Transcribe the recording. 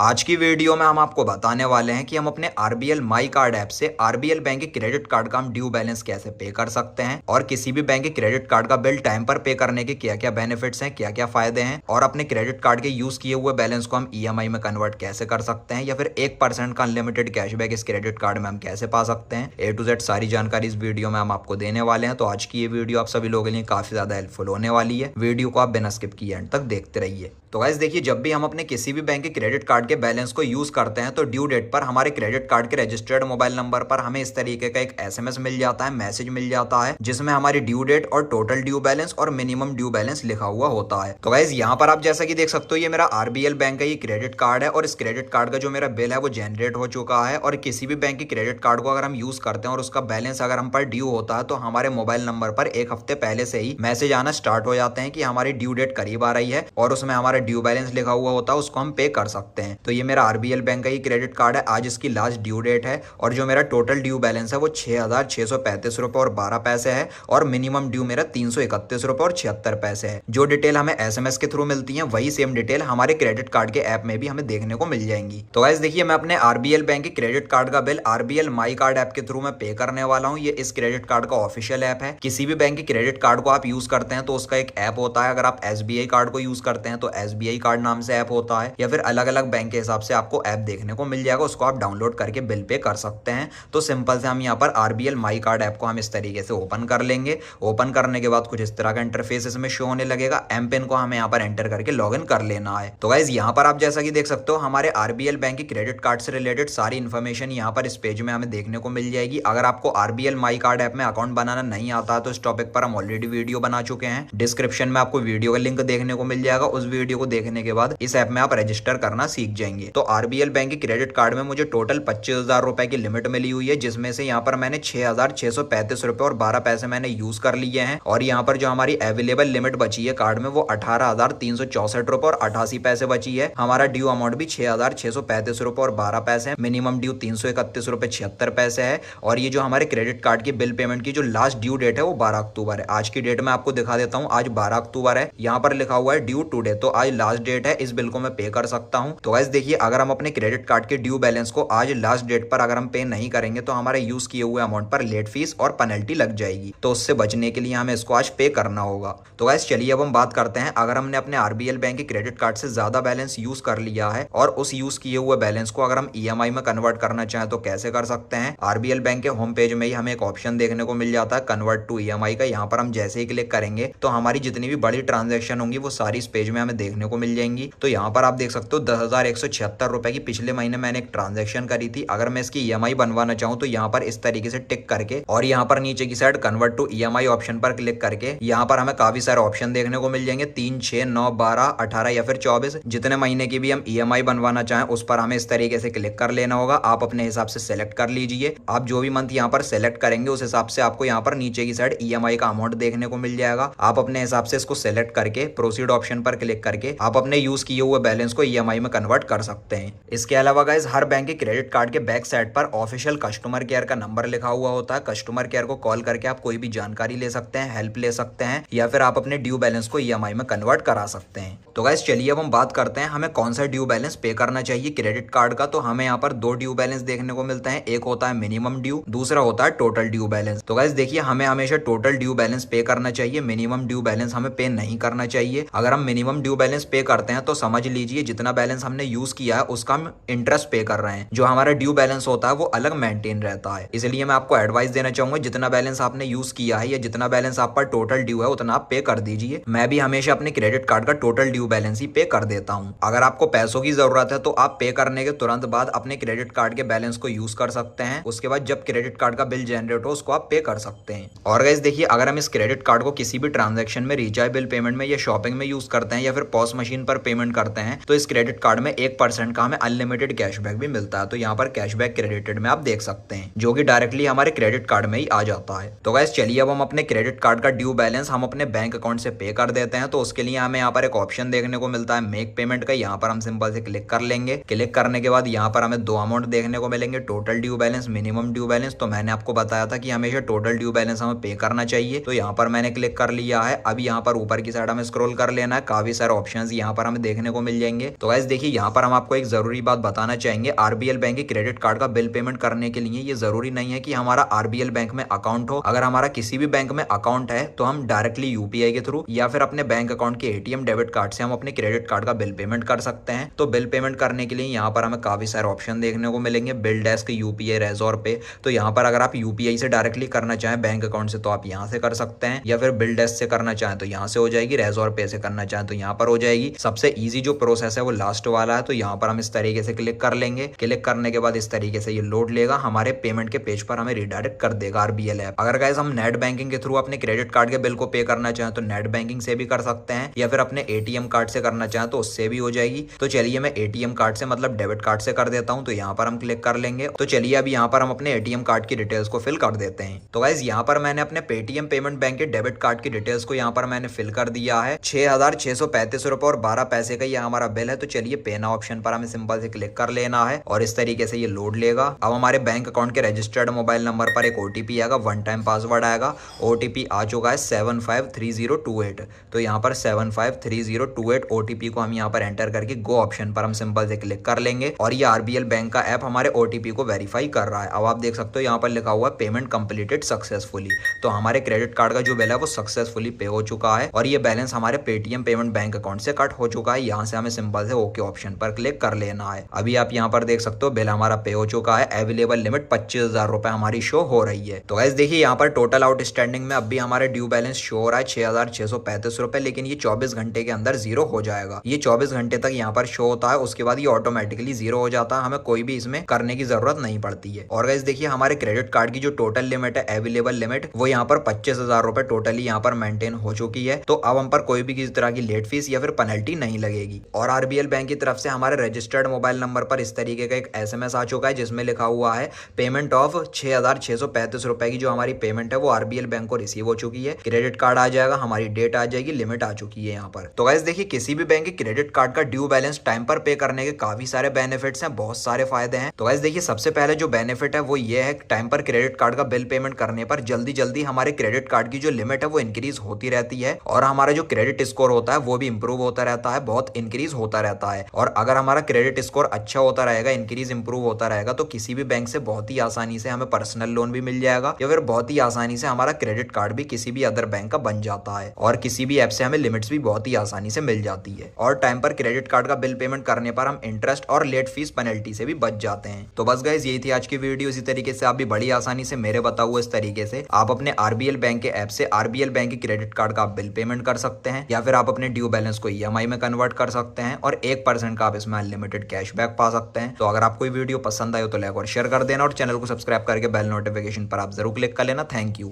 आज की वीडियो में हम आपको बताने वाले हैं कि हम अपने आरबीएल माई कार्ड ऐप से आरबीएल बैंक के क्रेडिट कार्ड का हम ड्यू बैलेंस कैसे पे कर सकते हैं और किसी भी बैंक के क्रेडिट कार्ड का बिल टाइम पर पे करने के क्या क्या बेनिफिट्स हैं, क्या क्या फायदे हैं और अपने क्रेडिट कार्ड के यूज किए हुए बैलेंस को हम ईएमआई में कन्वर्ट कैसे कर सकते हैं या फिर 1% का अनलिमिटेड कैशबैक इस क्रेडिट कार्ड में हम कैसे पा सकते हैं। ए टू जेड सारी जानकारी इस वीडियो में हम आपको देने वाले हैं। तो आज की ये वीडियो आप सभी लोगों के लिए काफी ज्यादा हेल्पफुल होने वाली है। वीडियो को आप बिना स्किप किए एंड तक देखते रहिए। तो गाइस देखिए, जब भी हम अपने किसी भी बैंक के क्रेडिट कार्ड के बैलेंस को यूज करते हैं तो ड्यू डेट पर हमारे क्रेडिट कार्ड के रजिस्टर्ड मोबाइल नंबर पर हमें इस तरीके का एक एसएमएस मिल जाता है, मैसेज मिल जाता है, जिसमें हमारी ड्यू डेट और टोटल ड्यू बैलेंस और मिनिमम ड्यू बैलेंस लिखा हुआ होता है। तो गाइस यहाँ पर आप जैसा कि देख सकते हो, ये मेरा आरबीएल बैंक का ये क्रेडिट कार्ड है और इस क्रेडिट कार्ड का जो मेरा बिल है वो जनरेट हो चुका है। और किसी भी बैंक के क्रेडिट कार्ड को अगर हम यूज करते हैं और उसका बैलेंस अगर हम पर ड्यू होता है तो हमारे मोबाइल नंबर पर एक हफ्ते पहले से ही मैसेज आना स्टार्ट हो जाते हैं कि हमारी ड्यू डेट करीब आ रही है और उसमें हमारा ड्यू बैलेंस लिखा हुआ होता है, उसको हम पे कर सकते हैं। तो ये मेरा आरबीएल बैंक का ही क्रेडिट कार्ड है। आज इसकी लास्ट ड्यू डेट है और जो मेरा टोटल ड्यू बैलेंस है वो 6,635 रुपए और 12 पैसे है और मिनिमम ड्यू मेरा 331 रुपए और 76 पैसे है। जो डिटेल हमें एसएमएस के थ्रू मिलती है वही सेम डिटेल हमारे क्रेडिट कार्ड के ऐप में भी हमें देखने को मिल जाएंगी। तो गाइस देखिए, मैं अपने आरबीएल बैंक के क्रेडिट कार्ड का bill RBL my card app के थ्रू मैं पे करने वाला हूँ। ये इस क्रेडिट कार्ड का ऑफिशियल ऐप है। किसी भी बैंक के क्रेडिट कार्ड को आप यूज करते हैं तो उसका एक ऐप होता है। अगर आप एसबीआई कार्ड को यूज करते हैं तो एसबीआई कार्ड नाम से ऐप होता है या फिर अलग अलग बैंक के हिसाब से आपको ऐप देखने को मिल जाएगा, उसको आप डाउनलोड करके बिल पे कर सकते हैं। तो सिंपल से हम यहाँ पर आरबीएल माई कार्ड ऐप को हम इस तरीके से ओपन कर लेंगे। ओपन करने के बाद कुछ इस तरह का इंटरफेस इसमें शो होने लगेगा। एम पिन को हमें यहाँ पर एंटर करके लॉग इन कर लेना है। तो गाइस यहाँ पर आप जैसा कि देख सकते हो, हमारे आरबीएल बैंक के क्रेडिट कार्ड से रिलेटेड सारी इन्फॉर्मेशन यहाँ पर इस पेज में हमें देखने को मिल जाएगी। अगर आपको आरबीएल माई कार्ड ऐप में अकाउंट बनाना नहीं आता है तो इस टॉपिक पर हम ऑलरेडी वीडियो बना चुके हैं। डिस्क्रिप्शन में आपको वीडियो का लिंक देखने को मिल जाएगा। उस वीडियो को देखने के बाद इस ऐप में आप रजिस्टर करना सीख जाएंगे। तो आरबीएल बैंक के क्रेडिट कार्ड में मुझे टोटल 25,000 रुपए की लिमिट मिली हुई है, जिसमें से यहाँ पर मैंने 6,635 रुपए और 12 पैसे मैंने यूज कर लिए हैं। और यहाँ पर जो हमारी अवेलेबल लिमिट बची है कार्ड में वो 18,364 रुपए और 88 पैसे बची है। हमारा ड्यू अमाउंट भी 6,635 रुपए और 12 पैसे है। मिनिमम ड्यू 331 रुपए 76 पैसे है। और ये जो हमारे क्रेडिट कार्ड की बिल पेमेंट की जो लास्ट ड्यू डेट है वो 12 अक्टूबर है। आज की डेट में आपको दिखा देता हूँ। आज 12 अक्टूबर है, यहाँ पर लिखा हुआ है ड्यू टुडे। तो आज लास्ट डेट है, इस बिल को मैं पे कर सकता हूँ। तो गाइस देखिए, अगर हम अपने क्रेडिट कार्ड के ड्यू बैलेंस को आज लास्ट डेट पर अगर हम पे नहीं करेंगे तो हमारे यूज किए हुए अमाउंट पर लेट फीस और पेनल्टी लग जाएगी। तो उससे बचने के लिए हमें इसको आज पे करना होगा। तो गाइस चलिए अब हम बात करते हैं, अगर हमने अपने आरबीएल बैंक के क्रेडिट कार्ड से ज्यादा बैलेंस यूज कर लिया है और उस यूज किए हुए बैलेंस को अगर हम ईएमआई में कन्वर्ट करना चाहें तो कैसे कर सकते हैं। आरबीएल बैंक के होम पेज में ही हमें एक ऑप्शन देखने को मिल जाता है कन्वर्ट टू ईएमआई का। यहाँ पर हम जैसे ही क्लिक करेंगे तो हमारी जितनी भी बड़ी ट्रांजेक्शन होंगी वो सारी इस पेज में हमें देखने को मिल जाएंगी। तो यहाँ पर आप देख सकते हो 10,176 रुपए की पिछले महीने मैंने एक ट्रांजैक्शन करी थी। अगर मैं इसकी ईएमआई बनवाना चाहूँ तो यहाँ पर इस तरीके से टिक करके और यहाँ पर नीचे की side convert to EMI option पर क्लिक करके यहाँ पर हमें काफी सारे ऑप्शन देखने को मिल जाएंगे। 3, 6, 9, 12, 18 या फिर 24, जितने महीने की भी हम ईएमआई बनवाना चाहें उस पर हमें इस तरीके से क्लिक कर लेना होगा। आप अपने हिसाब से सेलेक्ट कर लीजिए। आप जो भी मंथ यहाँ पर सेलेक्ट करेंगे उस हिसाब से आपको यहाँ पर नीचे की साइड ईएमआई का अमाउंट देखने को मिल जाएगा। आप अपने हिसाब से इसको सेलेक्ट करके प्रोसीड ऑप्शन पर क्लिक करके आप अपने यूज किए हुए बैलेंस को ईएमआई में कन्वर्ट कर सकते हैं। इसके अलावा गाइस, हर बैंक के क्रेडिट कार्ड के बैक साइड पर ऑफिशियल कस्टमर केयर का नंबर लिखा हुआ होता है। कस्टमर केयर को कॉल करके आप कोई भी जानकारी ले सकते हैं, हेल्प ले सकते हैं या फिर आप अपने ड्यू बैलेंस को ईएमआई में कन्वर्ट करा सकते हैं। तो गाइस चलिए अब हम बात करते हैं हमें कौन सा ड्यू बैलेंस पे करना चाहिए क्रेडिट कार्ड का। तो हमें यहाँ पर 2 ड्यू बैलेंस देखने को मिलते हैं। एक होता है मिनिमम ड्यू, दूसरा होता है टोटल ड्यू बैलेंस। तो गाइस देखिए, हमें हमेशा टोटल ड्यू बैलेंस पे करना चाहिए, मिनिमम ड्यू बैलेंस हमें पे नहीं करना चाहिए। अगर हम मिनिमम ड्यू बैलेंस पे करते हैं तो समझ लीजिए जितना बैलेंस हमने यूज किया है उसका हम इंटरेस्ट पे कर रहे हैं। जो हमारा ड्यू बैलेंस होता है वो अलग मेंटेन रहता है। इसलिए मैं आपको एडवाइस देना चाहूंगा, जितना बैलेंस आपने यूज किया है या जितना बैलेंस आप पर टोटल ड्यू है उतना आप पे कर दीजिए। मैं भी हमेशा अपने क्रेडिट कार्ड का टोटल ड्यू बैलेंस ही पे कर देता हूं। अगर आपको पैसों की जरूरत है तो आप पे करने के तुरंत बाद अपने क्रेडिट कार्ड के बैलेंस को यूज कर सकते हैं। उसके बाद जब क्रेडिट कार्ड का बिल जनरेट हो उसको आप पे कर सकते हैं। और गाइस देखिए, अगर हम इस क्रेडिट कार्ड को किसी भी ट्रांजेक्शन में, रिचार्ज बिल पेमेंट में या शॉपिंग में यूज करते हैं या फिर पॉस मशीन पर पेमेंट करते हैं तो इस क्रेडिट कार्ड में 1% का हमें अनलिमिटेड कैशबैक भी मिलता है। तो यहाँ पर कैशबैक क्रेडिटेड में आप देख सकते हैं, जो कि डायरेक्टली हमारे क्रेडिट कार्ड में ही आ जाता है। तो गाइस चलिए अब हम अपने क्रेडिट कार्ड का ड्यू बैलेंस हम अपने बैंक अकाउंट से पे कर देते हैं। तो उसके लिए हमें यहाँ पर एक ऑप्शन देखने को मिलता है मेक पेमेंट का। यहाँ पर हम सिंपल से क्लिक कर लेंगे। क्लिक करने के बाद यहाँ पर हमें 2 अमाउंट देखने को मिलेंगे, total due balance, minimum due balance. तो मैंने आपको बताया था कि हमेशा टोटल ड्यू बैलेंस हमें पे करना चाहिए। तो यहाँ पर मैंने क्लिक कर लिया है। अब यहाँ पर ऊपर की साइड हमें स्क्रॉल कर लेना है। काफी सारे ऑप्शंस यहाँ पर हमें देखने को मिल जाएंगे। तो गाइस देखिए, यहाँ यहाँ पर हम आपको एक जरूरी बात बताना चाहेंगे, आरबीएल बैंक के क्रेडिट कार्ड का बिल पेमेंट करने के लिए ये जरूरी नहीं है कि हमारा आरबीएल बैंक में अकाउंट हो। अगर हमारा किसी भी बैंक में अकाउंट है तो हम डायरेक्टली यूपीआई के थ्रू या फिर अपने बैंक अकाउंट के एटीएम डेबिट कार्ड से हम अपने क्रेडिट कार्ड का बिल पेमेंट कर सकते हैं। तो बिल पेमेंट करने के लिए यहाँ पर हमें काफी सारे ऑप्शन देखने को मिलेंगे, बिल डेस्क, यूपीआई, रेज़ोर पे। तो यहाँ पर अगर आप यूपीआई से डायरेक्टली करना चाहें बैंक अकाउंट से तो आप यहाँ से कर सकते हैं, या फिर बिल डेस्क से करना चाहें तो यहाँ से हो जाएगी, रेज़ोर पे से करना चाहें तो यहाँ पर हो जाएगी। सबसे इजी जो प्रोसेस है वो लास्ट वाला है, तो यहाँ पर हम इस तरीके से क्लिक कर लेंगे। क्लिक करने के बाद इस तरीके से ये लोड लेगा, हमारे पेमेंट के पेज पर हमें रिडायरेक्ट कर देगा आरबीएल ऐप। अगर गाइस हम नेट बैंकिंग के थ्रू अपने क्रेडिट कार्ड के बिल को पे करना चाहें तो नेट बैंकिंग से भी कर सकते हैं, या फिर अपने एटीएम कार्ड से करना चाहें तो उससे भी हो जाएगी। तो चलिए मैं एटीएम कार्ड से मतलब डेबिट कार्ड से कर देता हूं, तो यहाँ पर हम क्लिक कर लेंगे। तो चलिए अभी यहाँ पर हम अपने एटीएम कार्ड की डिटेल्स को फिल कर देते हैं। तो गाइस यहाँ पर मैंने अपने पेटीएम पेमेंट बैंक के डेबिट कार्ड की डिटेल्स को यहाँ पर मैंने फिल कर दिया है। 6,635 रुपए और 12 पैसे का ये हमारा बिल है। तो चलिए पे नाउ ऑप्शन पर हमें सिंपल से क्लिक कर लेना है और इस तरीके से ये लोड लेगा। अब हमारे बैंक अकाउंट के रजिस्टर्ड मोबाइल नंबर पर एक ओटीपी आएगा, वन टाइम पासवर्ड आएगा। ओटीपी आ चुका है 753028। तो यहाँ पर 753028 ओटीपी को हम यहाँ पर एंटर करके गो ऑप्शन पर हम सिंपल से क्लिक कर लेंगे और ये आरबीएल बैंक का ऐप हमारे ओटीपी को वेरीफाई कर रहा है। अब आप देख सकते हो यहाँ पर लिखा हुआ है पेमेंट कंप्लीटेड सक्सेसफुली। तो हमारे क्रेडिट कार्ड का जो बिल है वो सक्सेसफुली पे हो चुका है और ये बैलेंस हमारे पेटीएम पेमेंट बैंक अकाउंट से कट हो चुका है। यहाँ से हमें सिंपल से ओके ऑप्शन पर क्लिक कर लेना है। अभी आप यहाँ पर देख सकते हो बिल हमारा पे हो चुका है। अवेलेबल लिमिट 25,000 रुपए हमारी शो हो रही है। तो गाइस देखिए यहाँ पर टोटल आउटस्टैंडिंग में अभी हमारे ड्यू बैलेंस शो हो रहा है 6,635 रुपए, लेकिन ये 24 घंटे के अंदर जीरो हो जाएगा। ये 24 घंटे तक यहाँ पर शो होता है, उसके बाद ये ऑटोमेटिकली जीरो हो जाता है, हमें कोई भी इसमें करने की जरूरत नहीं पड़ती है। और गाइस देखिए हमारे क्रेडिट कार्ड की जो टोटल लिमिट है, अवेलेबल लिमिट, वो यहाँ पर 25,000 रुपए टोटली यहाँ पर मेंटेन हो चुकी है। तो अब हम पर कोई भी किसी तरह की लेट फीस या फिर पेनल्टी नहीं लगेगी। और आरबीएल बैंक की तरफ से हमारे रजिस्टर्ड मोबाइल नंबर पर इस तरीके का एक एसएमएस आ चुका है जिसमें लिखा हुआ है पेमेंट ऑफ 6,635 रुपए की जो हमारी पेमेंट है वो आरबीएल बैंक को रिसीव हो चुकी है। क्रेडिट कार्ड आ जाएगा, हमारी डेट आ जाएगी, लिमिट आ चुकी है यहाँ पर। तो गाइस देखिए किसी भी बैंक के क्रेडिट कार्ड का ड्यू बैलेंस टाइम पर पे करने के काफी सारे बेनिफिट्स हैं, बहुत सारे फायदे हैं। तो गाइस देखिए सबसे पहले जो बेनिफिट है वो ये है, टाइम पर क्रेडिट कार्ड का बिल पेमेंट करने पर जल्दी जल्दी हमारे क्रेडिट कार्ड की जो लिमिट है वो इंक्रीज होती रहती है और हमारा जो क्रेडिट स्कोर होता है वो भी इंप्रूव होता रहता है, बहुत इंक्रीज होता रहता है। और अगर हमारा क्रेडिट स्कोर अच्छा होता रहेगा, इंक्रीज इंप्रूव होता रहेगा, तो किसी भी बैंक से बहुत ही आसानी से हमें पर्सनल लोन भी मिल जाएगा या फिर बहुत ही आसानी से हमारा क्रेडिट कार्ड भी किसी भी अदर बैंक का बन जाता है और किसी भी ऐप से हमें लिमिट्स भी बहुत ही आसानी से मिल जाती है। और टाइम पर क्रेडिट कार्ड का बिल पेमेंट करने पर हम इंटरेस्ट और लेट फीस पेनल्टी से भी बच जाते हैं। तो बस गाइस यही थी आज की वीडियो। इसी तरीके से आप भी बड़ी आसानी से मेरे बताए हुए इस तरीके से आप अपने आरबीएल बैंक के ऐप से आरबीएल बैंक के क्रेडिट कार्ड का बिल पेमेंट कर सकते हैं या फिर आप अपने ड्यू बैलेंस को ईएमआई में कन्वर्ट कर सकते हैं और 1% का आप इसमें अनलिमिटेड कैशबैक पा सकते हैं। तो अगर आपको वीडियो पसंद आए तो लाइक और शेयर कर देना और चैनल को सब्सक्राइब करके बेल नोटिफिकेशन पर आप जरूर क्लिक कर लेना। Thank you.